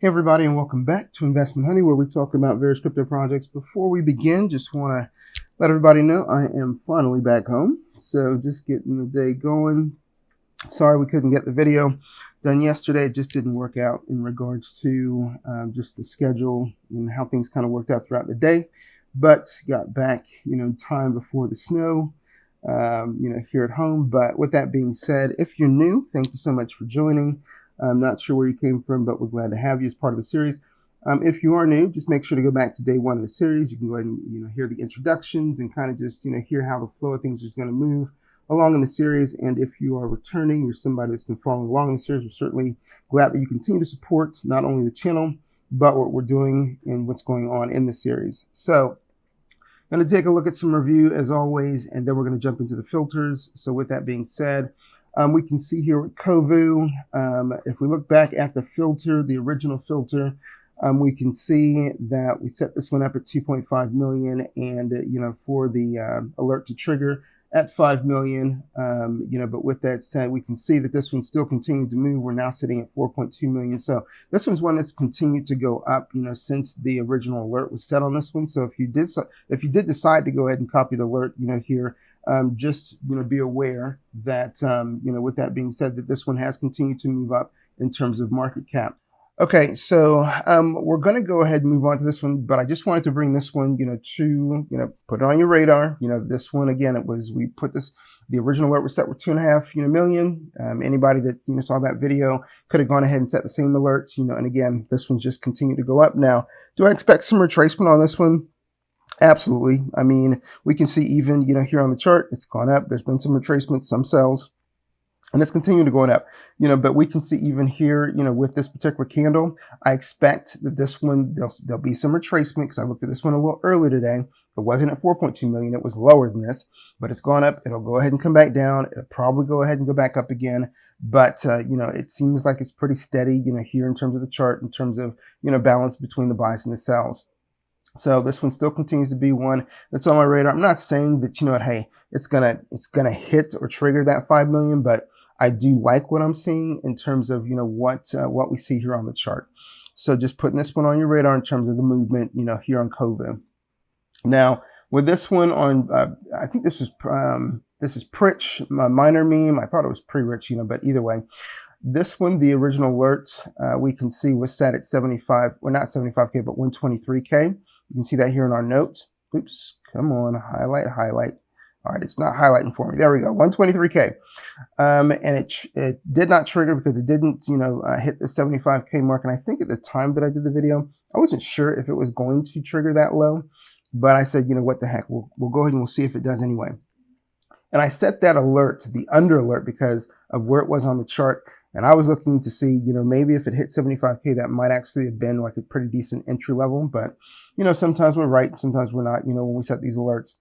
Hey everybody, and welcome back to Investment Honey, where we talk about various crypto projects. Before we begin, just want to let everybody know I am finally back home. So just getting the day going. Sorry we couldn't get the video done yesterday. It just didn't work out in regards to just the schedule and how things kind of worked out throughout the day. But got back, in time before the snow, here at home. But with that being said, if you're new, thank you so much for joining. I'm not sure where you came from, but we're glad to have you as part of the series. If you are new, just make sure to go back to day one of the series. You can go ahead and hear the introductions and kind of just hear how the flow of things is going to move along in the series. And if you are returning, you're somebody that's been following along in the series, we're certainly glad that you continue to support not only the channel, but what we're doing and what's going on in the series. So I'm going to take a look at some review as always, and then we're going to jump into the filters. So with that being said, we can see here with Kovu, if we look back at the filter, the original filter, we can see that we set this one up at 2.5 million and, for the alert to trigger at 5 million, but with that said, we can see that this one's still continuing to move. We're now sitting at 4.2 million. So this one's one that's continued to go up, since the original alert was set on this one. So if you did decide to go ahead and copy the alert, here, just be aware that with that being said, that this one has continued to move up in terms of market cap. Okay, so we're going to go ahead and move on to this one, but I just wanted to bring this one to put it on your radar. This one, again, we put the original alert was set with 2.5 million. Anybody that saw that video could have gone ahead and set the same alert, and again, this one's just continued to go up. Now, do I expect some retracement on this one? Absolutely. I mean, we can see even, here on the chart, it's gone up. There's been some retracement, some sells, and it's continuing to go up, but we can see even here, with this particular candle, I expect that this one, there'll be some retracement because I looked at this one a little earlier today. It wasn't at 4.2 million. It was lower than this, but it's gone up. It'll go ahead and come back down. It'll probably go ahead and go back up again. But, it seems like it's pretty steady, here in terms of the chart, in terms of, balance between the buys and the sells. So this one still continues to be one that's on my radar. I'm not saying that, hey, it's gonna hit or trigger that 5 million, but I do like what I'm seeing in terms of, what we see here on the chart. So just putting this one on your radar in terms of the movement, here on Kovu. Now with this one on, I think this is Pritch, minor meme. I thought it was pre-rich, but either way. This one, the original alert, we can see was set at 75, well, not 75K, but 123K. You can see that here in our notes. Oops, come on, highlight. All right, it's not highlighting for me. There we go, 123K. And it did not trigger because it didn't, hit the 75K mark. And I think at the time that I did the video, I wasn't sure if it was going to trigger that low. But I said, what the heck, we'll go ahead and we'll see if it does anyway. And I set that alert, the under alert, because of where it was on the chart. And I was looking to see, maybe if it hit 75K, that might actually have been like a pretty decent entry level. But, sometimes we're right, sometimes we're not, when we set these alerts.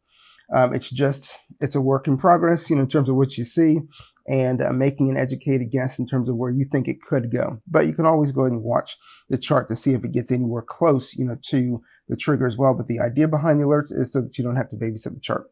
It's a work in progress, in terms of what you see and making an educated guess in terms of where you think it could go. But you can always go ahead and watch the chart to see if it gets anywhere close, to the trigger as well. But the idea behind the alerts is so that you don't have to babysit the chart.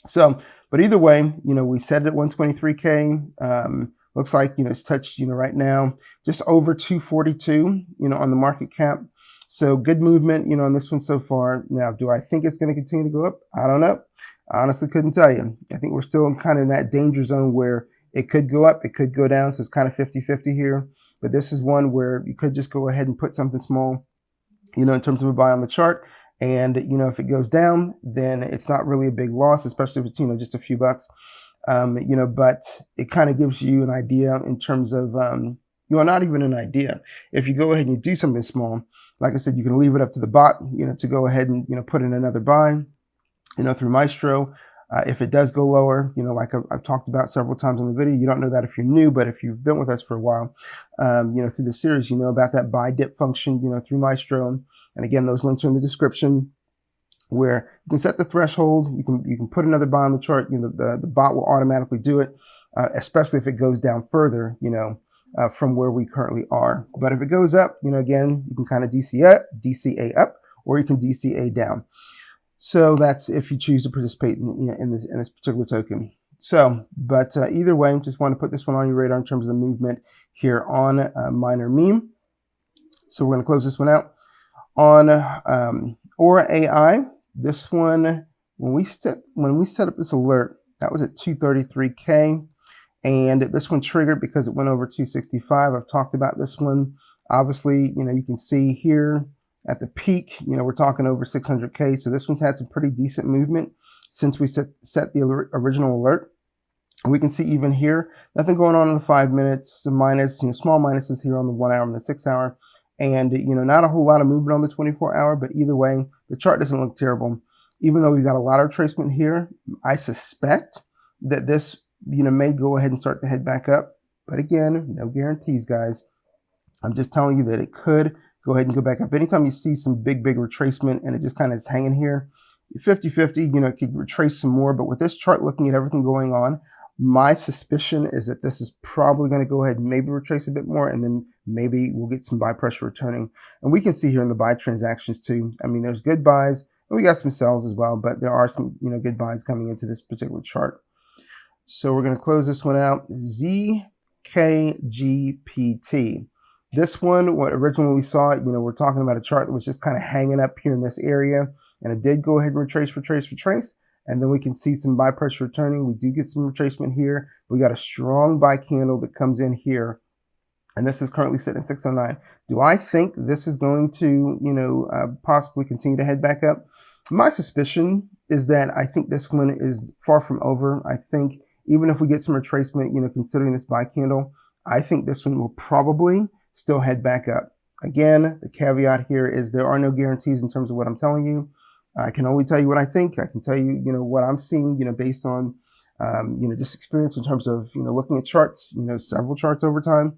So, but either way, we set it at 123K. Looks like, it's touched, right now, just over 242, on the market cap. So good movement, on this one so far. Now, do I think it's going to continue to go up? I don't know. I honestly couldn't tell you. I think we're still kind of in that danger zone where it could go up, it could go down. So it's kind of 50-50 here. But this is one where you could just go ahead and put something small, in terms of a buy on the chart. And, if it goes down, then it's not really a big loss, especially if it's, just a few bucks. But it kind of gives you an idea in terms of, not even an idea. If you go ahead and you do something small, like I said, you can leave it up to the bot, to go ahead and, put in another buy, through Maestro. If it does go lower, like I've talked about several times on the video, you don't know that if you're new, but if you've been with us for a while, through the series, you know about that buy dip function, through Maestro. And again, those links are in the description, where you can set the threshold, you can put another buy on the chart, the bot will automatically do it, especially if it goes down further, from where we currently are. But if it goes up, again, you can kind of DCA up, or you can DCA down. So that's if you choose to participate in this particular token. So, but either way, just want to put this one on your radar in terms of the movement here on Minor Meme. So we're going to close this one out. On Aura AI, this one, when we set up this alert, that was at 233K, and this one triggered because it went over 265. I've talked about this one. Obviously, you can see here at the peak, we're talking over 600K. So this one's had some pretty decent movement since we set the original alert. We can see even here, nothing going on in the 5 minutes, some minus, small minuses here on the 1 hour and the 6 hour. And, not a whole lot of movement on the 24 hour, but either way, the chart doesn't look terrible. Even though we've got a lot of retracement here, I suspect that this, may go ahead and start to head back up. But again, no guarantees, guys. I'm just telling you that it could go ahead and go back up. Anytime you see some big retracement and it just kind of is hanging here, 50-50, it could retrace some more. But with this chart, looking at everything going on, my suspicion is that this is probably going to go ahead and maybe retrace a bit more, and then maybe we'll get some buy pressure returning. And we can see here in the buy transactions too. I mean, there's good buys, and we got some sells as well, but there are some, good buys coming into this particular chart. So we're going to close this one out. ZKGPT. This one, what originally we saw it, we're talking about a chart that was just kind of hanging up here in this area, and it did go ahead and retrace. And then we can see some buy pressure returning. We do get some retracement here. We got a strong buy candle that comes in here. And this is currently sitting at 609. Do I think this is going to, possibly continue to head back up? My suspicion is that I think this one is far from over. I think even if we get some retracement, considering this buy candle, I think this one will probably still head back up. Again, the caveat here is there are no guarantees in terms of what I'm telling you. I can only tell you what I think. I can tell you, what I'm seeing, based on, just experience in terms of, looking at charts, several charts over time.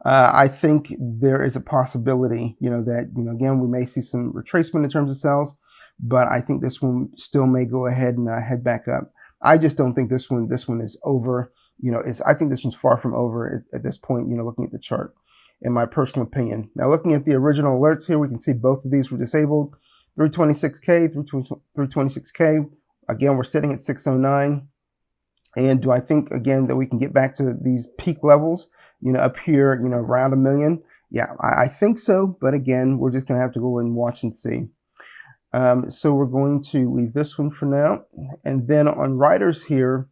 I think there is a possibility, that, again, we may see some retracement in terms of sells, but I think this one still may go ahead and head back up. I just don't think this one is over, I think this one's far from over at this point, looking at the chart, in my personal opinion. Now, looking at the original alerts here, we can see both of these were disabled. 326K, 326K. Again, we're sitting at 609. And do I think, again, that we can get back to these peak levels, up here, around 1 million? Yeah, I think so. But again, we're just going to have to go and watch and see. So we're going to leave this one for now. And then on riders here,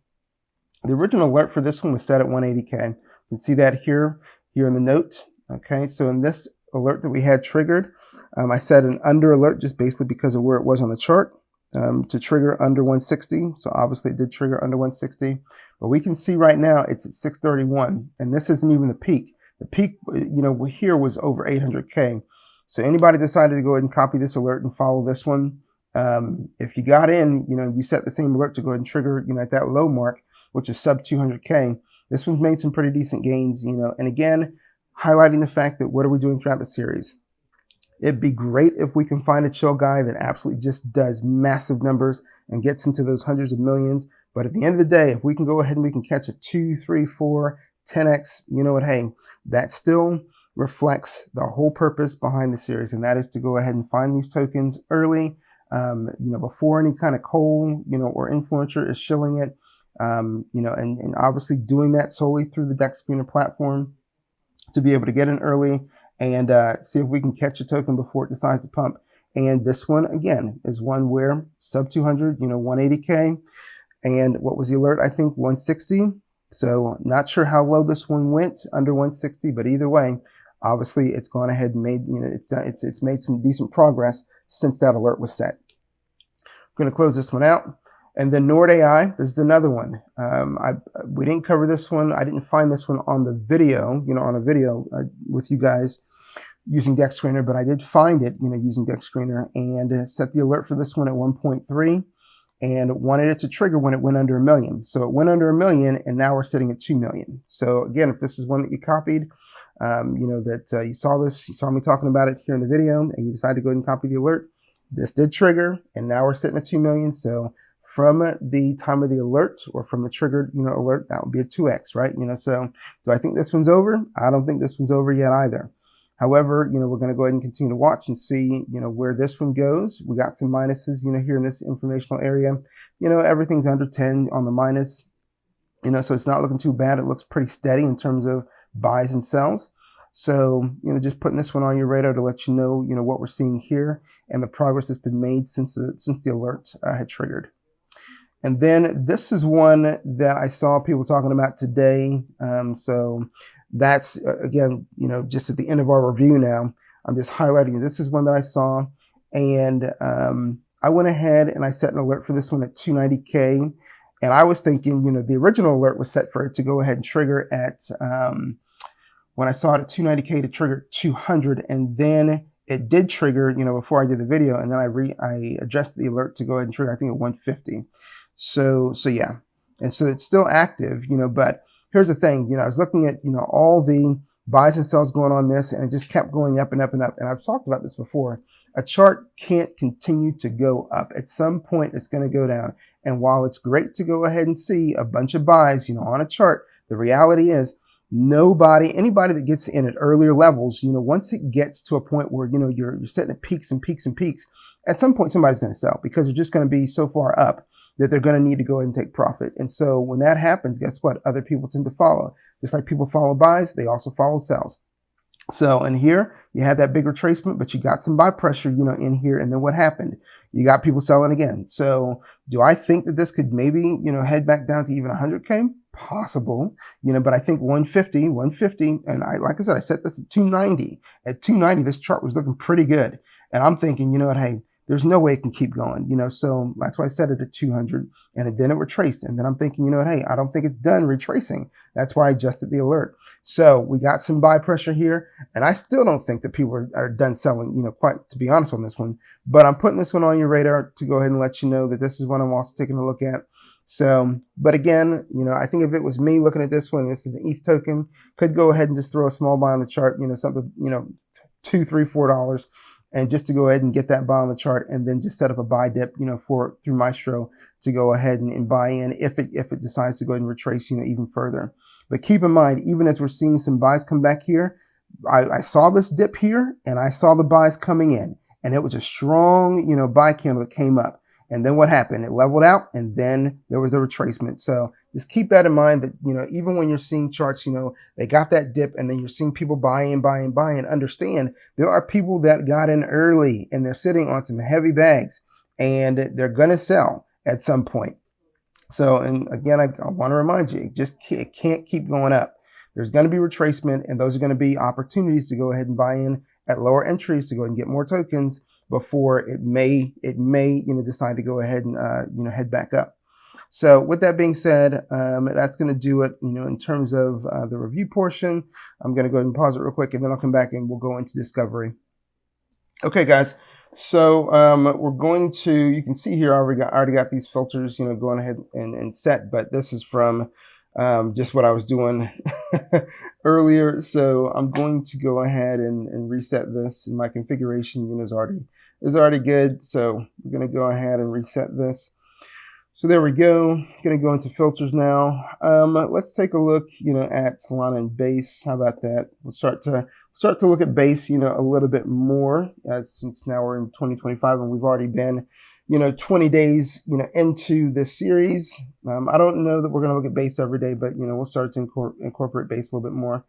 the original alert for this one was set at 180K. You can see that here in the note. Okay, so in this alert that we had triggered, I set an under alert just basically because of where it was on the chart, to trigger under 160. So obviously it did trigger under 160, but we can see right now it's at 631, and this isn't even the peak. The peak, here was over 800K. So anybody decided to go ahead and copy this alert and follow this one, if you got in, you set the same alert to go ahead and trigger, at that low mark, which is sub 200K. This one's made some pretty decent gains, and again, highlighting the fact that what are we doing throughout the series? It'd be great if we can find a chill guy that absolutely just does massive numbers and gets into those hundreds of millions. But at the end of the day, if we can go ahead and we can catch a 2, 3, 4, 10x, hey, that still reflects the whole purpose behind the series. And that is to go ahead and find these tokens early, before any kind of coal, or influencer is shilling it, and obviously doing that solely through the Dexscreener platform, to be able to get in early and see if we can catch a token before it decides to pump. And this one, again, is one where sub 200, 180K. And what was the alert? I think 160. So not sure how low this one went, under 160, but either way, obviously it's gone ahead and made, it's made some decent progress since that alert was set. I'm going to close this one out. And then Nord AI, this is another one. We didn't cover this one. I didn't find this one on the video, on a video with you guys using Dexscreener, but I did find it, using Dexscreener, and set the alert for this one at 1.3 and wanted it to trigger when it went under 1 million. So it went under 1 million, and now we're sitting at 2 million. So again, if this is one that you copied, you saw this, you saw me talking about it here in the video, and you decided to go ahead and copy the alert, this did trigger, and now we're sitting at 2 million. So from the time of the alert, or from the triggered, alert, that would be a 2x, right? So do I think this one's over? I don't think this one's over yet either. However, we're going to go ahead and continue to watch and see, where this one goes. We got some minuses, here in this informational area. Everything's under 10 on the minus, so it's not looking too bad. It looks pretty steady in terms of buys and sells. So, just putting this one on your radar to let you know, what we're seeing here and the progress that's been made since the alert had triggered. And then this is one that I saw people talking about today. So that's, again, just at the end of our review now, I'm just highlighting. This is one that I saw. And I went ahead and I set an alert for this one at 290K. And I was thinking, the original alert was set for it to go ahead and trigger at, when I saw it at 290K to trigger 200. And then it did trigger, before I did the video. And then I adjusted the alert to go ahead and trigger, I think, at 150. So yeah, and so it's still active, but here's the thing, I was looking at, all the buys and sells going on this, and it just kept going up and up and up. And I've talked about this before. A chart can't continue to go up. At some point, it's going to go down. And while it's great to go ahead and see a bunch of buys, on a chart, the reality is anybody that gets in at earlier levels, once it gets to a point where, you're setting at peaks and peaks and peaks, at some point, somebody's going to sell because they're just going to be so far up that they're going to need to go ahead and take profit. And so when that happens, guess what? Other people tend to follow. Just like people follow buys, they also follow sells. So in here, you had that big retracement, but you got some buy pressure, in here. And then what happened? You got people selling again. So do I think that this could maybe, head back down to even 100K? Possible, but I think 150, and like I said, I set this at 290. At 290, this chart was looking pretty good. And I'm thinking, hey, there's no way it can keep going, so that's why I set it at 200, and then it retraced. And then I'm thinking, hey, I don't think it's done retracing. That's why I adjusted the alert. So we got some buy pressure here, and I still don't think that people are done selling, quite to be honest on this one. But I'm putting this one on your radar to go ahead and let you know that this is one I'm also taking a look at. So, but again, I think if it was me looking at this one, this is an ETH token, could go ahead and just throw a small buy on the chart, something, $2, $3, $4. And just to go ahead and get that buy on the chart, and then just set up a buy dip, through Maestro to go ahead and buy in if it decides to go ahead and retrace, even further. But keep in mind, even as we're seeing some buys come back here, I saw this dip here and I saw the buys coming in, and it was a strong, buy candle that came up. And then what happened? It leveled out, and then there was the retracement. So just keep that in mind that, even when you're seeing charts, they got that dip, and then you're seeing people buy in. Understand there are people that got in early and they're sitting on some heavy bags, and they're going to sell at some point. So, and again, I want to remind you, it can't keep going up. There's going to be retracement, and those are going to be opportunities to go ahead and buy in at lower entries to go ahead and get more tokens before it may decide to go ahead and head back up. So with that being said, that's going to do it, in terms of the review portion. I'm going to go ahead and pause it real quick, and then I'll come back and we'll go into discovery. Okay, guys. So we're going to, you can see here, I already got these filters, going ahead and set, but this is from just what I was doing earlier. So I'm going to go ahead and reset this, and my configuration, is already good. So we're going to go ahead and reset this. So there we go. Going to go into filters now. Let's take a look, at Solana and Base. How about that? We'll start to look at Base, a little bit more, since now we're in 2025 and we've already been, 20 days, into this series. I don't know that we're going to look at Base every day, but, we'll start to incorporate Base a little bit more.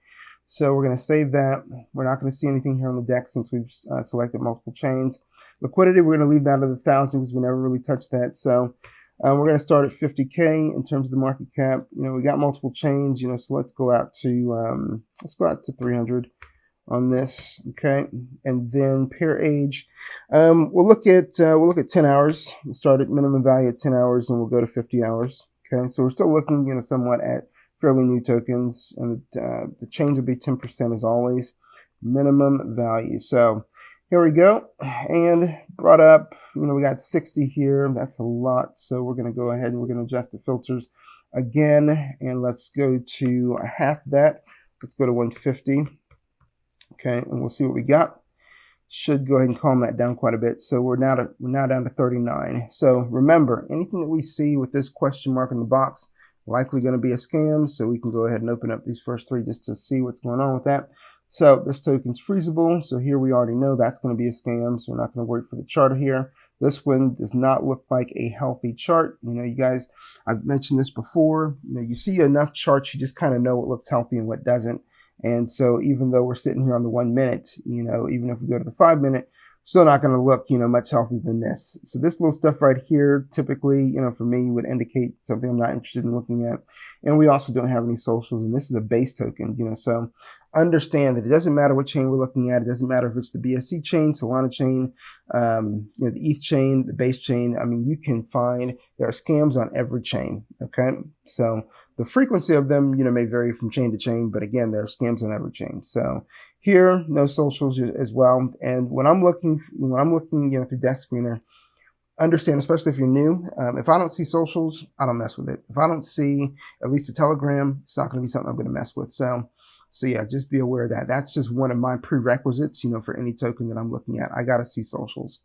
So we're going to save that. We're not going to see anything here on the Dex since we've selected multiple chains. Liquidity, we're going to leave that at 1,000 because we never really touched that. So we're going to start at 50K in terms of the market cap. We got multiple chains, so let's go out to 300 on this. Okay. And then pair age, we'll look at 10 hours. We'll start at minimum value at 10 hours and we'll go to 50 hours. Okay. So we're still looking, somewhat at fairly new tokens, and the change will be 10% as always, minimum value. So here we go, and brought up, we got 60 here. That's a lot. So we're going to go ahead and we're going to adjust the filters again, and let's go to half that. Let's go to 150. Okay, and we'll see what we got. Should go ahead and calm that down quite a bit. So we're now down to 39. So remember, anything that we see with this question mark in the box, likely going to be a scam. So we can go ahead and open up these first three just to see what's going on with that. So this token's freezable. So here we already know that's going to be a scam. So we're not going to wait for the chart here. This one does not look like a healthy chart. You guys, I've mentioned this before. You see enough charts, you just kind of know what looks healthy and what doesn't. And so even though we're sitting here on the 1 minute, even if we go to the 5 minute, still not going to look, much healthier than this. So this little stuff right here, typically, for me, would indicate something I'm not interested in looking at. And we also don't have any socials, and this is a base token, so understand that it doesn't matter what chain we're looking at. It doesn't matter if it's the BSC chain, Solana chain, the ETH chain, the base chain. I mean, you can find there are scams on every chain. Okay, so the frequency of them, may vary from chain to chain, but again, there are scams on every chain. So here, no socials as well. And when I'm looking, through Dexscreener, understand, especially if you're new, if I don't see socials, I don't mess with it. If I don't see at least a Telegram, it's not going to be something I'm going to mess with. So yeah, just be aware of that. That's just one of my prerequisites, for any token that I'm looking at. I got to see socials.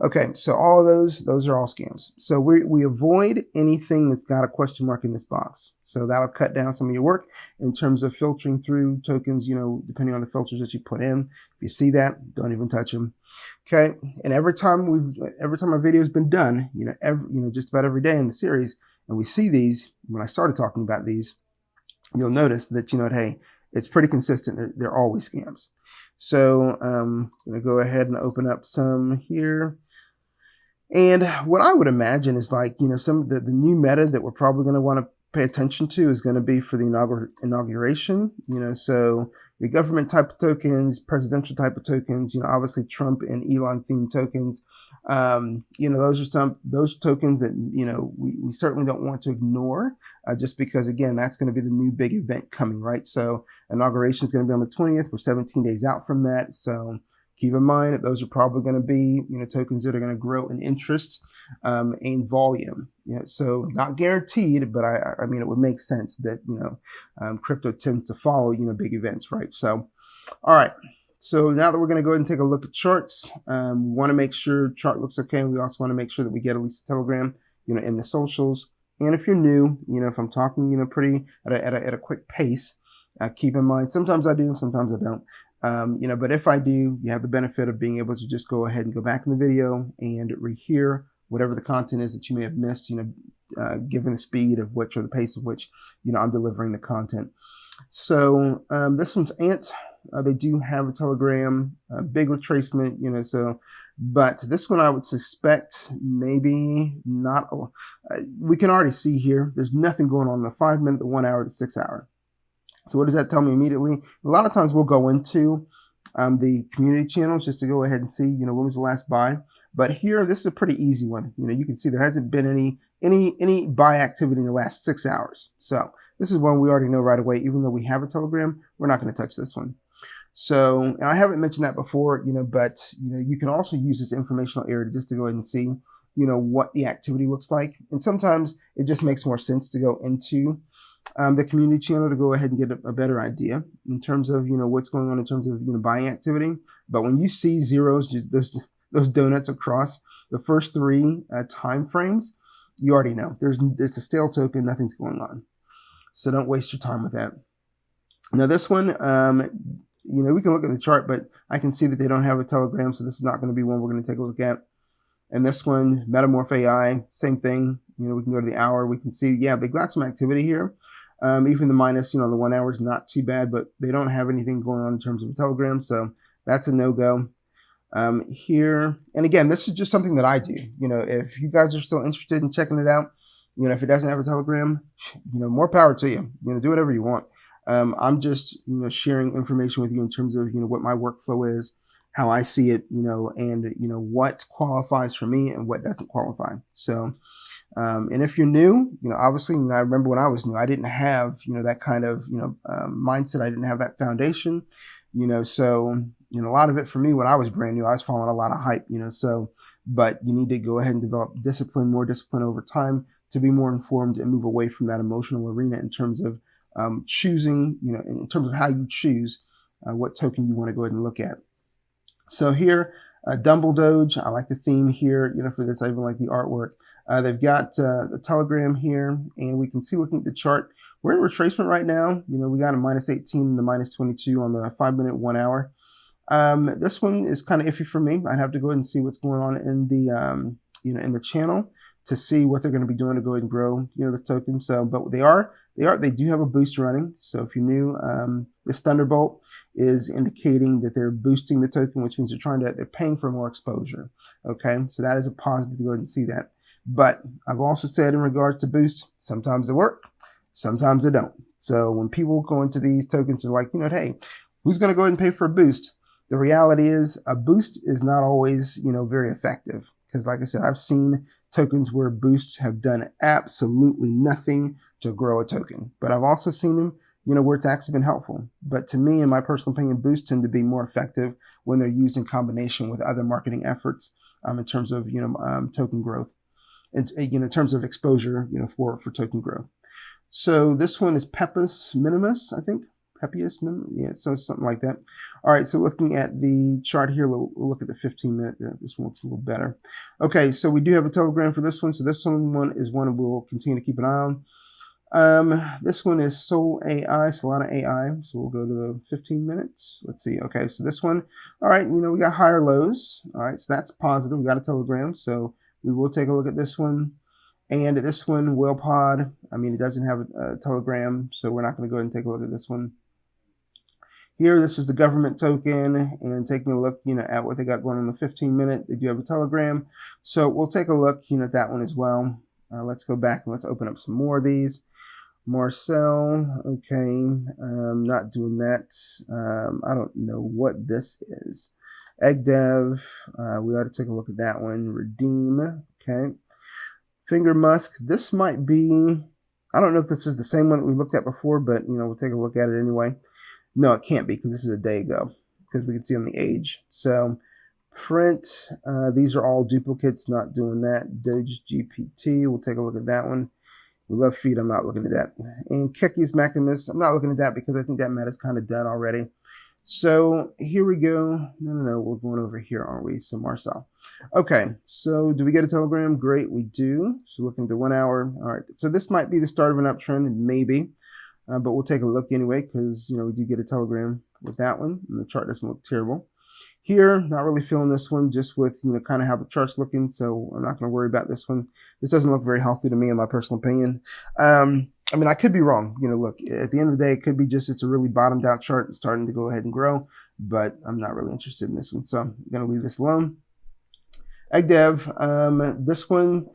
Okay, so all of those are all scams. So we avoid anything that's got a question mark in this box. So that'll cut down some of your work in terms of filtering through tokens, depending on the filters that you put in. If you see that, don't even touch them. Okay, and every time our video has been done, just about every day in the series, and we see these, when I started talking about these, you'll notice that, hey, it's pretty consistent. They're always scams. So I'm going to go ahead and open up some here. And what I would imagine is some of the new meta that we're probably going to want to pay attention to is going to be for the inauguration, so your government type of tokens, presidential type of tokens, obviously Trump and Elon themed tokens. Those are those tokens that, we certainly don't want to ignore, just because, again, that's going to be the new big event coming, right? So inauguration is going to be on the 20th. We're 17 days out from that. So keep in mind that those are probably going to be, tokens that are going to grow in interest and volume. So not guaranteed, but I mean, it would make sense that, crypto tends to follow, big events, right? So, all right. So now that we're going to go ahead and take a look at charts, we want to make sure chart looks okay. We also want to make sure that we get at least a Telegram, in the socials. And if you're new, if I'm talking, pretty at a quick pace, keep in mind, sometimes I do, sometimes I don't. But if I do, you have the benefit of being able to just go ahead and go back in the video and rehear whatever the content is that you may have missed, given the speed of which or the pace of which, I'm delivering the content. So this one's Ant. They do have a Telegram, big retracement, but this one I would suspect maybe not. We can already see here, there's nothing going on in the 5 minute, the 1 hour, the 6 hour. So what does that tell me immediately? A lot of times we'll go into the community channels just to go ahead and see, when was the last buy. But here, this is a pretty easy one. You can see there hasn't been any buy activity in the last 6 hours. So this is one we already know right away. Even though we have a Telegram, we're not going to touch this one. So, and I haven't mentioned that before, but you can also use this informational area just to go ahead and see, what the activity looks like. And sometimes it just makes more sense to go into the community channel to go ahead and get a better idea in terms of, what's going on in terms of, buying activity. But when you see zeros, those donuts across the first 3 time frames, you already know there's a stale token, nothing's going on. So don't waste your time with that. Now this one, we can look at the chart, but I can see that they don't have a Telegram, so this is not going to be one we're going to take a look at. And this one, Metamorph AI, same thing. We can go to the hour. We can see, yeah, they got some activity here. Even the minus, the 1 hour is not too bad, but they don't have anything going on in terms of a Telegram, so that's a no-go. Here, and again, this is just something that I do. If you guys are still interested in checking it out, if it doesn't have a Telegram, more power to you. Do whatever you want. I'm just, sharing information with you in terms of, what my workflow is, how I see it, and, what qualifies for me and what doesn't qualify. So, and if you're new, obviously, I remember when I was new, I didn't have, that kind of, mindset. I didn't have that foundation, so, a lot of it for me, when I was brand new, I was following a lot of hype, so, but you need to go ahead and develop more discipline over time to be more informed and move away from that emotional arena in terms of choosing, in terms of how you choose what token you want to go ahead and look at. So here, Dumble Doge, I like the theme here, for this, I even like the artwork. They've got the Telegram here, and we can see looking at the chart, we're in retracement right now. We got a minus 18 and a minus 22 on the 5 minute, 1 hour. This one is kind of iffy for me. I'd have to go ahead and see what's going on in the, in the channel to see what they're going to be doing to go ahead and grow, this token. So, but they do have a boost running. So if you're new, this Thunderbolt is indicating that they're boosting the token, which means they're paying for more exposure. Okay, so that is a positive to go ahead and see that. But I've also said in regards to boosts, sometimes they work, sometimes they don't. So when people go into these tokens, they're like, hey, who's going to go ahead and pay for a boost? The reality is a boost is not always, very effective. Because like I said, I've seen tokens where boosts have done absolutely nothing to grow a token. But I've also seen them, where it's actually been helpful. But to me, in my personal opinion, boosts tend to be more effective when they're used in combination with other marketing efforts in terms of, token growth. And, in terms of exposure, for token growth. So this one is Pepus Minimus, I think. Pepius Minimus, yeah, so something like that. All right, so looking at the chart here, we'll look at the 15-minute. This one looks a little better. Okay, so we do have a Telegram for this one. So this one is one we'll continue to keep an eye on. This one is Solana AI. So we'll go to the 15 minutes. Let's see. Okay, so this one, all right, we got higher lows. All right, so that's positive. We got a Telegram. So we will take a look at this one. And this one, WhalePod, it doesn't have a Telegram, so we're not going to go ahead and take a look at this one. Here, this is the government token, and taking a look, at what they got going on the 15-minute. They do have a Telegram, so we'll take a look, at that one as well. Let's go back and let's open up some more of these. Marcel, okay, not doing that. I don't know what this is. EggDev, we ought to take a look at that one. Redeem, okay. Finger Musk, this might be, I don't know if this is the same one that we looked at before, but, we'll take a look at it anyway. No, it can't be because this is a day ago because we can see on the age. So print, these are all duplicates, not doing that. Doge GPT, we'll take a look at that one. We love feed, I'm not looking at that. And Keki's Maximus, I'm not looking at that because I think that meta's kind of done already. So here we go. No, we're going over here, aren't we? So Marcel. Okay, so do we get a Telegram? Great, we do. So looking to 1 hour. All right, so this might be the start of an uptrend, maybe. But we'll take a look anyway because, we do get a Telegram with that one. And the chart doesn't look terrible. Here, not really feeling this one, just with, kind of how the chart's looking. So I'm not going to worry about this one. This doesn't look very healthy to me, in my personal opinion. I could be wrong. Look, at the end of the day, it could be just it's a really bottomed out chart and starting to go ahead and grow. But I'm not really interested in this one. So I'm going to leave this alone. EggDev, this one,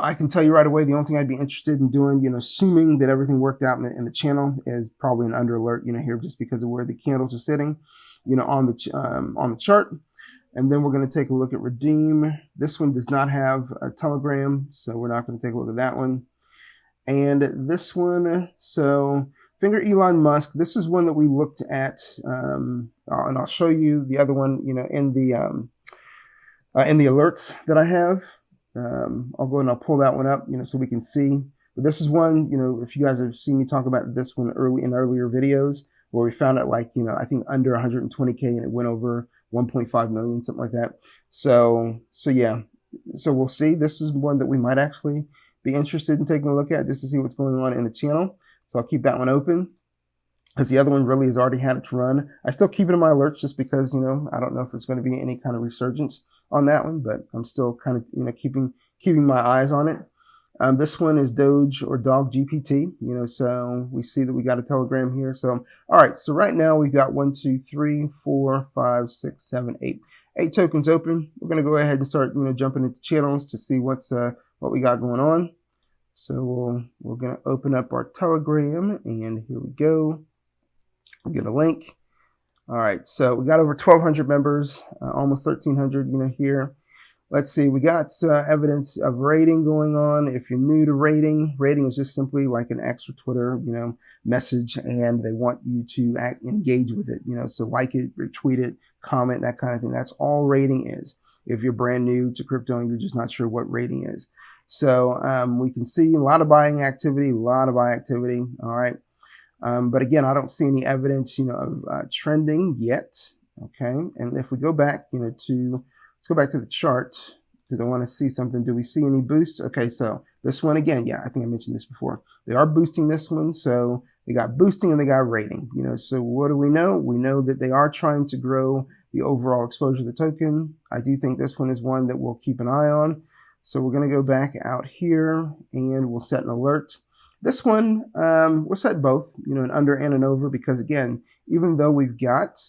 I can tell you right away, the only thing I'd be interested in doing, assuming that everything worked out in the channel, is probably an under alert, here, just because of where the candles are sitting, on the chart. And then we're going to take a look at Redeem. This one does not have a Telegram, so we're not going to take a look at that one. And this one, so Finger Elon Musk, this is one that we looked at, and I'll show you the other one, in the alerts that I have. I'll go and I'll pull that one up, so we can see. But this is one, if you guys have seen me talk about this one in earlier videos, where we found it like, I think under 120K and it went over 1.5 million, something like that. So yeah, so we'll see. This is one that we might actually be interested in taking a look at just to see what's going on in the channel. So I'll keep that one open because the other one really has already had its run. I still keep it in my alerts just because, I don't know if there's going to be any kind of resurgence on that one, but I'm still kind of, keeping my eyes on it. This one is Doge or Dog GPT, so we see that we got a Telegram here. So, all right, so right now we've got 1, 2, 3, 4, 5, 6, 7, 8 tokens open. We're going to go ahead and start, jumping into channels to see what we got going on. So we're going to open up our Telegram, and here we go. We'll get a link. All right, so we got over 1,200 members, almost 1,300, here. Let's see, we got evidence of rating going on. If you're new to rating is just simply like an extra Twitter, message, and they want you to engage with it, so like it, retweet it, comment, that kind of thing. That's all rating is. If you're brand new to crypto and you're just not sure what rating is. So we can see a lot of buying activity, all right. But again, I don't see any evidence, of trending yet, okay. And if we go back, let's go back to the chart because I want to see something. Do we see any boosts? Okay, so this one again, yeah, I think I mentioned this before. They are boosting this one, so they got boosting and they got rating. So what do we know? We know that they are trying to grow the overall exposure of the token. I do think this one is one that we'll keep an eye on. So we're going to go back out here and we'll set an alert. This one, we'll set both, an under and an over, because again, even though we've got,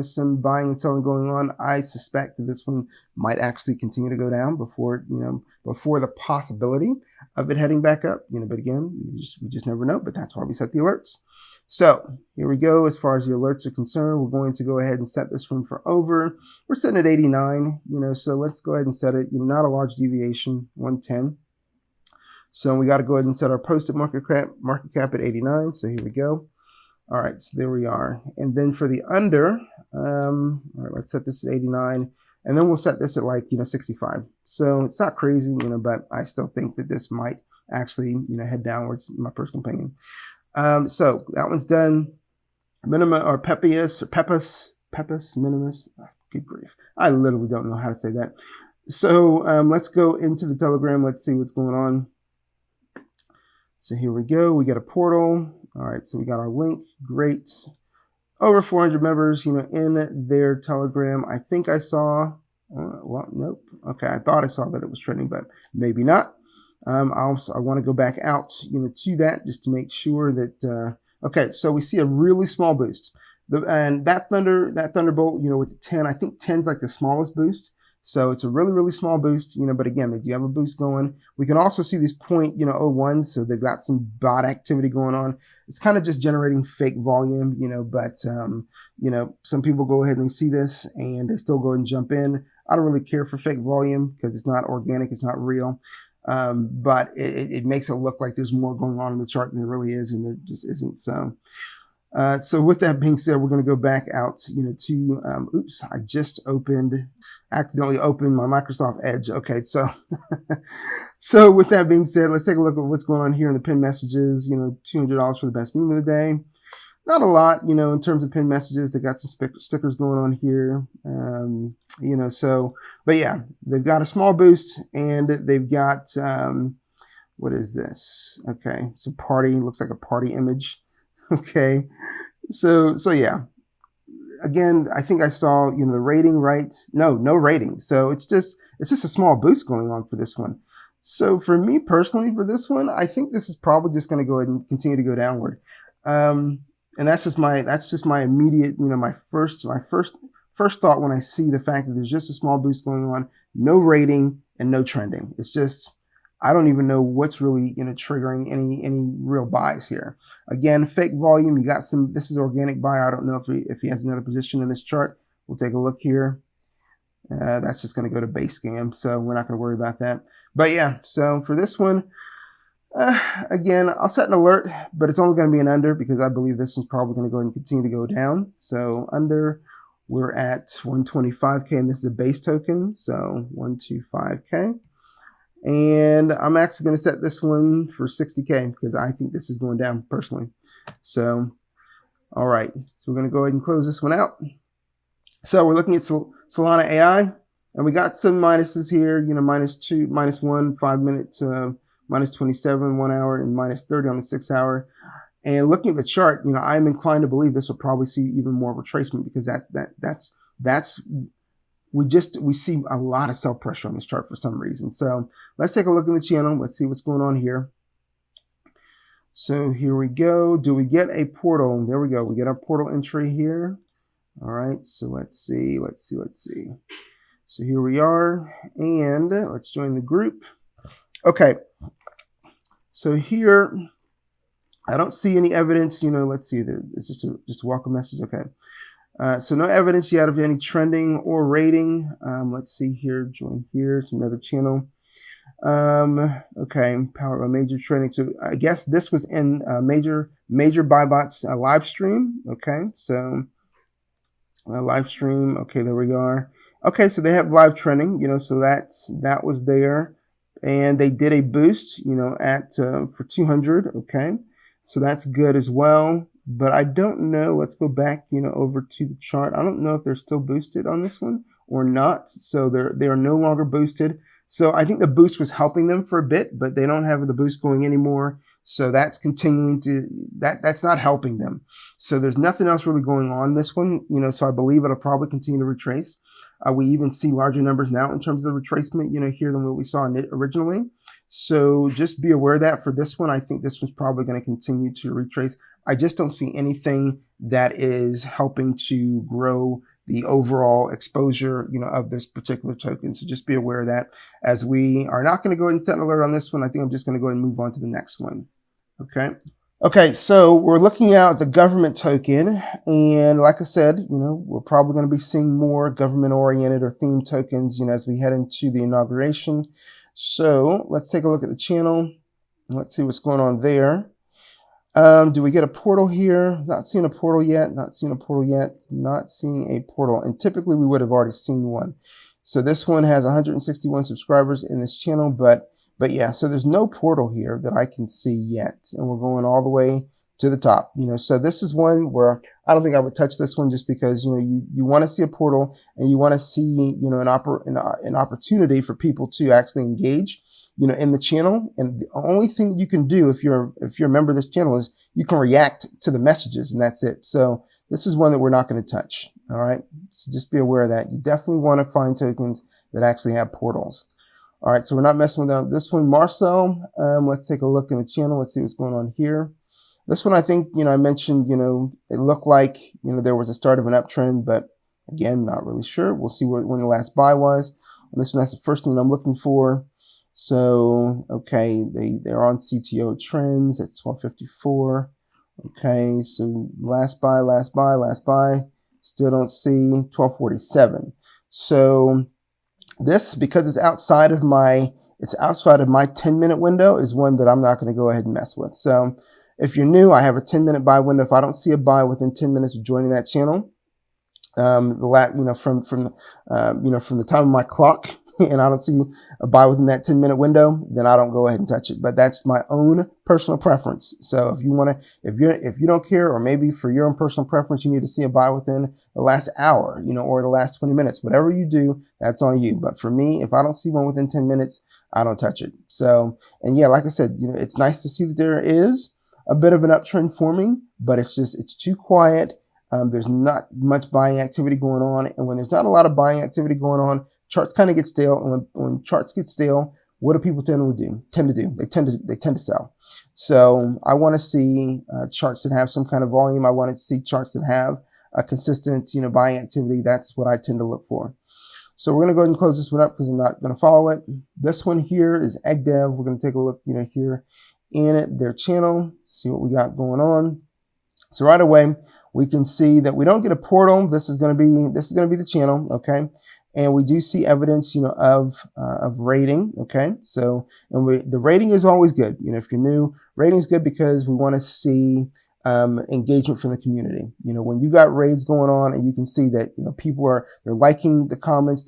some buying and selling going on, I suspect that this one might actually continue to go down before, before the possibility of it heading back up, but again, we just never know, but that's why we set the alerts. So here we go. As far as the alerts are concerned, we're going to go ahead and set this one for over. We're setting at 89, so let's go ahead and set it, not a large deviation, 110. So we got to go ahead and set our posted market cap at 89. So here we go. All right, so there we are. And then for the under, all right, let's set this at 89. And then we'll set this at 65. So it's not crazy, but I still think that this might actually, head downwards, in my personal opinion. So that one's done. Minima or Pepus minimus. Oh, good grief. I literally don't know how to say that. So let's go into the Telegram. Let's see what's going on. So here we go. We got a portal. All right. So we got our link. Great. Over 400 members, in their Telegram. I think I saw, well, nope. Okay. I thought I saw that it was trending, but maybe not. I want to go back out, to that just to make sure that, okay. So we see a really small boost. And that Thunderbolt, with the 10, I think 10 is like the smallest boost. So it's a really, really small boost, but again, they do have a boost going. We can also see these 0.01, so they've got some bot activity going on. It's kind of just generating fake volume, but, some people go ahead and see this and they still go ahead and jump in. I don't really care for fake volume because it's not organic, it's not real. But it makes it look like there's more going on in the chart than there really is, and there just isn't. So, so with that being said, we're going to go back out, to, oops, I just accidentally opened my Microsoft Edge. Okay, so, so with that being said, let's take a look at what's going on here in the pinned messages. $200 for the best meme of the day. Not a lot, in terms of pinned messages. They got some stickers going on here, so, but yeah, they've got a small boost and they've got, what is this? Okay, so party, looks like a party image. Okay, so yeah. Again, I think I saw, the rating, right? No rating. So it's just a small boost going on for this one. So for me personally, for this one, I think this is probably just going to go ahead and continue to go downward. And that's just my immediate, my first thought when I see the fact that there's just a small boost going on, no rating and no trending. It's just, I don't even know what's really, triggering any real buys here. Again, fake volume. You got some. This is organic buy. I don't know if he has another position in this chart. We'll take a look here. That's just going to go to base scam, so we're not going to worry about that. But yeah, so for this one, again, I'll set an alert, but it's only going to be an under because I believe this is probably going to go ahead and continue to go down. So under, we're at 125K, and this is a base token, so 125K. And I'm actually going to set this one for 60K because I think this is going down personally. So, all right. So we're going to go ahead and close this one out. So we're looking at Solana AI, and we got some minuses here, -2, -1, 5 minutes, -27, 1 hour, and -30 on the 6 hour. And looking at the chart, I'm inclined to believe this will probably see even more retracement because that's we see a lot of sell pressure on this chart for some reason. So let's take a look in the channel. Let's see what's going on here. So here we go. Do we get a portal? There we go. We get our portal entry here. All right. So let's see. So here we are. And let's join the group. Okay. So here, I don't see any evidence. Let's see. It's just a welcome message. Okay. So no evidence yet of any trending or rating. Let's see here, join here, it's another channel. Okay, powered by major trading. So I guess this was in major BuyBots live stream. Okay, so live stream. Okay, there we are. Okay, so they have live trending. So that was there, and they did a boost. At for 200. Okay, so that's good as well. But I don't know. Let's go back, over to the chart. I don't know if they're still boosted on this one or not. So they are no longer boosted. So I think the boost was helping them for a bit, but they don't have the boost going anymore. So that's continuing to, that's not helping them. So there's nothing else really going on this one, so I believe it'll probably continue to retrace. We even see larger numbers now in terms of the retracement, here than what we saw in it originally. So just be aware of that for this one. I think this one's probably going to continue to retrace. I just don't see anything that is helping to grow the overall exposure, of this particular token. So just be aware of that. As we are not going to go ahead and set an alert on this one, I think I'm just going to go ahead and move on to the next one. Okay, so we're looking at the government token, and like I said, we're probably going to be seeing more government-oriented or themed tokens, as we head into the inauguration. So let's take a look at the channel. Let's see what's going on there. Do we get a portal here? Not seeing a portal yet. Not seeing a portal yet. Not seeing a portal. And typically we would have already seen one. So this one has 161 subscribers in this channel, but yeah, so there's no portal here that I can see yet. And we're going all the way to the top, so this is one where I don't think I would touch this one just because, you want to see a portal and you want to see, an opportunity for people to actually engage, in the channel. And the only thing that you can do if you're a member of this channel is you can react to the messages, and that's it. So this is one that we're not going to touch. All right. So just be aware of that. You definitely want to find tokens that actually have portals. All right. So we're not messing with this one. Marcel, let's take a look in the channel. Let's see what's going on here. This one, I think, I mentioned, it looked like, there was a start of an uptrend, but again, not really sure. We'll see when the last buy was. On this one, that's the first thing I'm looking for. So, okay, they're on CTO trends at 1254. Okay, so last buy, still don't see 1247. So this, because it's outside of my 10-minute window, is one that I'm not going to go ahead and mess with. So if you're new, I have a 10-minute buy window. If I don't see a buy within 10 minutes of joining that channel, from the time of my clock, and I don't see a buy within that 10-minute window, then I don't go ahead and touch it. But that's my own personal preference. So if you don't care, or maybe for your own personal preference, you need to see a buy within the last hour, or the last 20 minutes, whatever you do, that's on you. But for me, if I don't see one within 10 minutes, I don't touch it. So, and yeah, like I said, it's nice to see that there is a bit of an uptrend forming, but it's too quiet. There's not much buying activity going on. And when there's not a lot of buying activity going on, charts kind of get stale. And when charts get stale, what do people tend to do? They tend to sell. So I want to see charts that have some kind of volume. I want to see charts that have a consistent, buying activity. That's what I tend to look for. So we're going to go ahead and close this one up because I'm not going to follow it. This one here is EggDev. We're going to take a look, here in their channel, see what we got going on. So right away, we can see that we don't get a portal. This is going to be the channel, okay? And we do see evidence, of rating, okay? So, and the rating is always good. If you're new, rating is good because we want to see engagement from the community. When you got raids going on and you can see that, people they're liking the comments,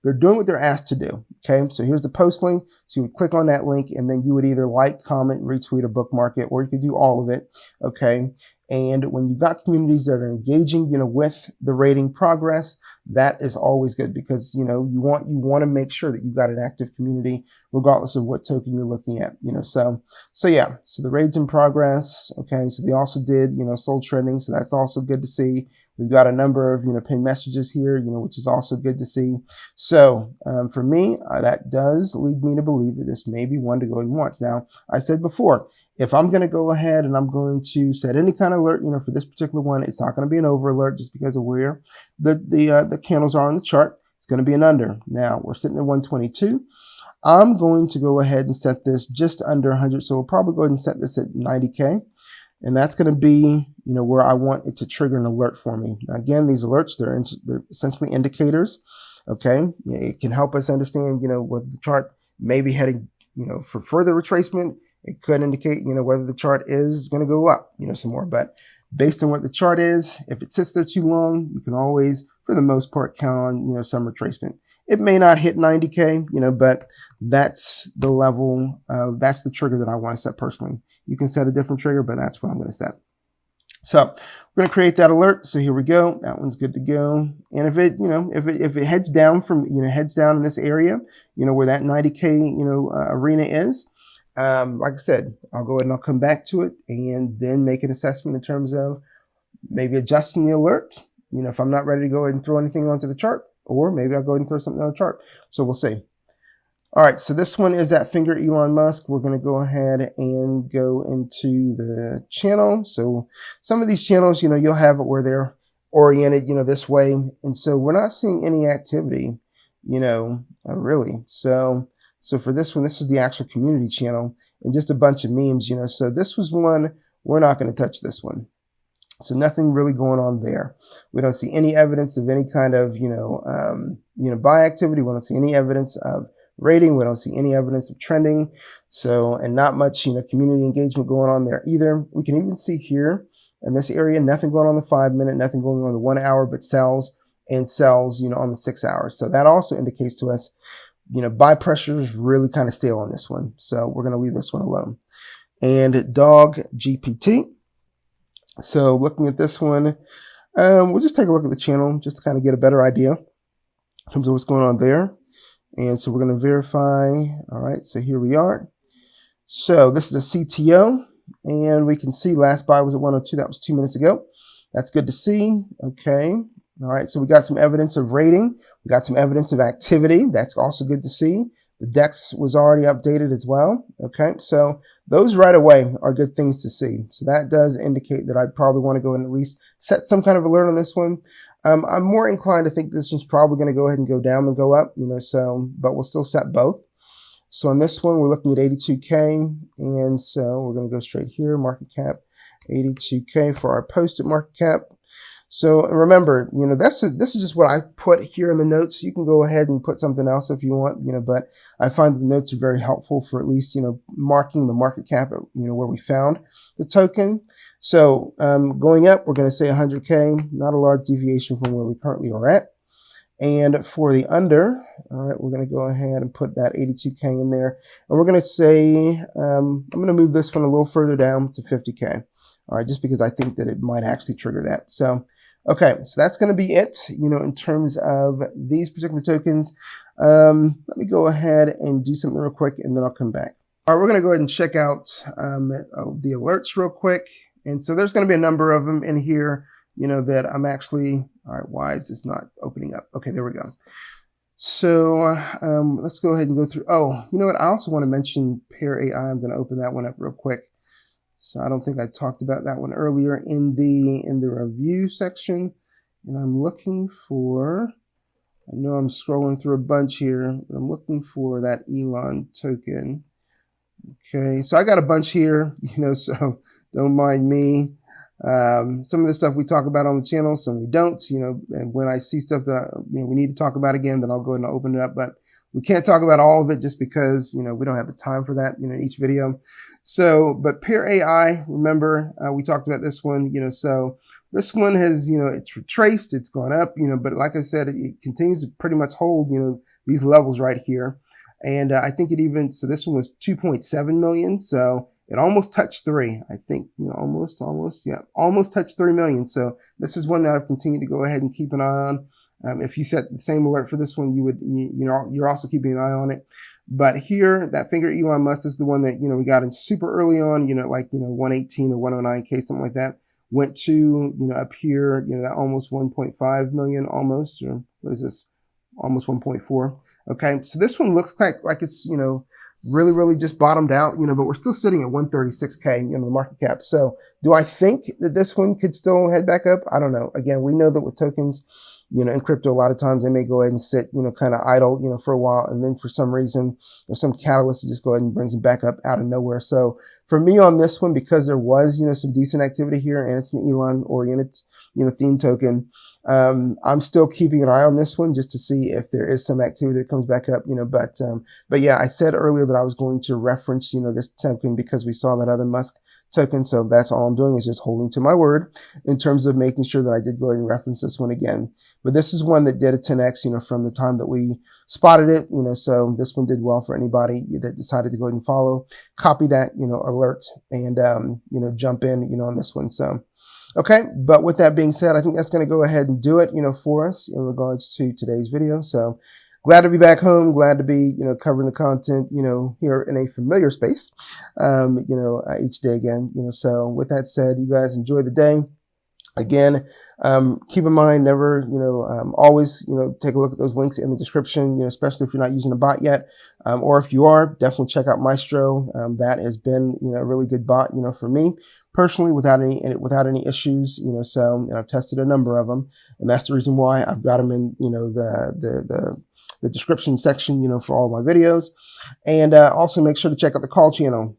they're doing what they're asked to do. Okay. So here's the post link. So you would click on that link and then you would either like, comment, retweet, or bookmark it, or you could do all of it. Okay. And when you've got communities that are engaging, with the rating progress, that is always good because, you want to make sure that you've got an active community regardless of what token you're looking at, So yeah, so the raids in progress. Okay. So they also did, soul trending. So that's also good to see. We've got a number of, pinned messages here, which is also good to see. So for me, that does lead me to believe that this may be one to go and watch. Now, I said before, if I'm going to go ahead and I'm going to set any kind of alert, for this particular one, it's not going to be an over alert just because of where the candles are on the chart. It's going to be an under. Now, we're sitting at 122. I'm going to go ahead and set this just under 100. So we'll probably go ahead and set this at 90K. And that's going to be, where I want it to trigger an alert for me. Now, again, these alerts, they're essentially indicators. Okay. It can help us understand, whether the chart may be heading, for further retracement. It could indicate, whether the chart is going to go up, some more. But based on what the chart is, if it sits there too long, you can always, for the most part, count on, some retracement. It may not hit 90K, but that's the level, that's the trigger that I want to set personally. You can set a different trigger, but that's what I'm going to set. So we're going to create that alert. So here we go. That one's good to go. And if it, if it heads down from, heads down in this area, where that 90K, arena is, Like I said, I'll go ahead and I'll come back to it and then make an assessment in terms of maybe adjusting the alert. If I'm not ready to go ahead and throw anything onto the chart, or maybe I'll go ahead and throw something on the chart. So we'll see. All right, so this one is that finger Elon Musk. We're going to go ahead and go into the channel. So some of these channels, you'll have it where they're oriented, this way. And so we're not seeing any activity, really. So for this one, this is the actual community channel and just a bunch of memes, So this was one, we're not going to touch this one. So nothing really going on there. We don't see any evidence of any kind of, buy activity. We don't see any evidence of rating. We don't see any evidence of trending. So, and not much, community engagement going on there either. We can even see here in this area, nothing going on the 5 minute, nothing going on the 1 hour, but sells and sells, on the 6 hours. So that also indicates to us, buy pressure is really kind of stale on this one. So we're going to leave this one alone. And dog GPT. So looking at this one, we'll just take a look at the channel just to kind of get a better idea in terms of what's going on there. And so we're going to verify. All right, so here we are. So this is a CTO, and we can see last buy was at 102. That was 2 minutes ago. That's good to see. Okay. All right, so we got some evidence of rating. We got some evidence of activity. That's also good to see. The Dex was already updated as well. Okay, so those right away are good things to see. So that does indicate that I probably want to go and at least set some kind of alert on this one. I'm more inclined to think this one's probably going to go ahead and go down and go up, but we'll still set both. So on this one, we're looking at 82K. And so we're going to go straight here, market cap, 82K for our posted market cap. So remember, this is just what I put here in the notes. You can go ahead and put something else if you want, but I find the notes are very helpful for at least, marking the market cap, where we found the token. So going up, we're going to say 100K, not a large deviation from where we currently are at. And for the under, all right, we're going to go ahead and put that 82K in there. And we're going to say, I'm going to move this one a little further down to 50K. All right, just because I think that it might actually trigger that. So, okay, so that's going to be it, in terms of these particular tokens. Let me go ahead and do something real quick, and then I'll come back. All right, we're going to go ahead and check out the alerts real quick. And so there's going to be a number of them in here, that I'm actually, all right, why is this not opening up? Okay, there we go. So let's go ahead and go through. Oh, you know what? I also want to mention Pair AI. I'm going to open that one up real quick. So I don't think I talked about that one earlier in the review section. And I'm looking for, I know I'm scrolling through a bunch here, but I'm looking for that Elon token. Okay, so I got a bunch here, so don't mind me. Some of the stuff we talk about on the channel, some we don't, and when I see stuff that, we need to talk about again, then I'll go ahead and open it up. But we can't talk about all of it just because, we don't have the time for that, each video. So, but Pair AI, remember, we talked about this one, so this one has, it's retraced, it's gone up, but like I said, it continues to pretty much hold, these levels right here. And I think it even, so this one was 2.7 million. So it almost touched 3, I think, almost touched 3 million. So this is one that I've continued to go ahead and keep an eye on. If you set the same alert for this one, you're also keeping an eye on it. But here, that finger Elon Musk is the one that, we got in super early on, 118 or 109K, something like that. Went to, up here, that almost 1.5 million, almost, or what is this? Almost 1.4. Okay, so this one looks like it's, really, really just bottomed out, but we're still sitting at 136K, the market cap. So do I think that this one could still head back up? I don't know. Again, we know that with tokens, in crypto, a lot of times they may go ahead and sit, kind of idle, for a while. And then for some reason, there's some catalyst that just go ahead and brings them back up out of nowhere. So for me on this one, because there was, some decent activity here and it's an Elon oriented, theme token, I'm still keeping an eye on this one just to see if there is some activity that comes back up, but yeah, I said earlier that I was going to reference, this token because we saw that other Musk token. So that's all I'm doing is just holding to my word in terms of making sure that I did go ahead and reference this one again. But this is one that did a 10x, from the time that we spotted it, so this one did well for anybody that decided to go ahead and follow, copy that, alert and, jump in, on this one. So, okay. But with that being said, I think that's going to go ahead and do it, for us in regards to today's video. So glad to be back home. Glad to be, covering the content, here in a familiar space, each day again. So with that said, you guys enjoy the day. Again, keep in mind, never, always, take a look at those links in the description, especially if you're not using a bot yet, or if you are, definitely check out Maestro. That has been, a really good bot, for me personally, without any issues, and I've tested a number of them, and that's the reason why I've got them in, the description section, for all my videos. And also make sure to check out the call channel,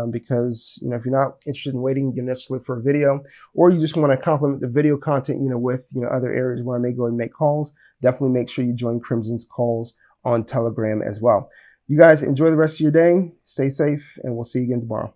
because, if you're not interested in waiting necessarily for a video, or you just want to complement the video content, with, other areas where I may go and make calls, definitely make sure you join Crimson's calls on Telegram as well. You guys enjoy the rest of your day. Stay safe, and we'll see you again tomorrow.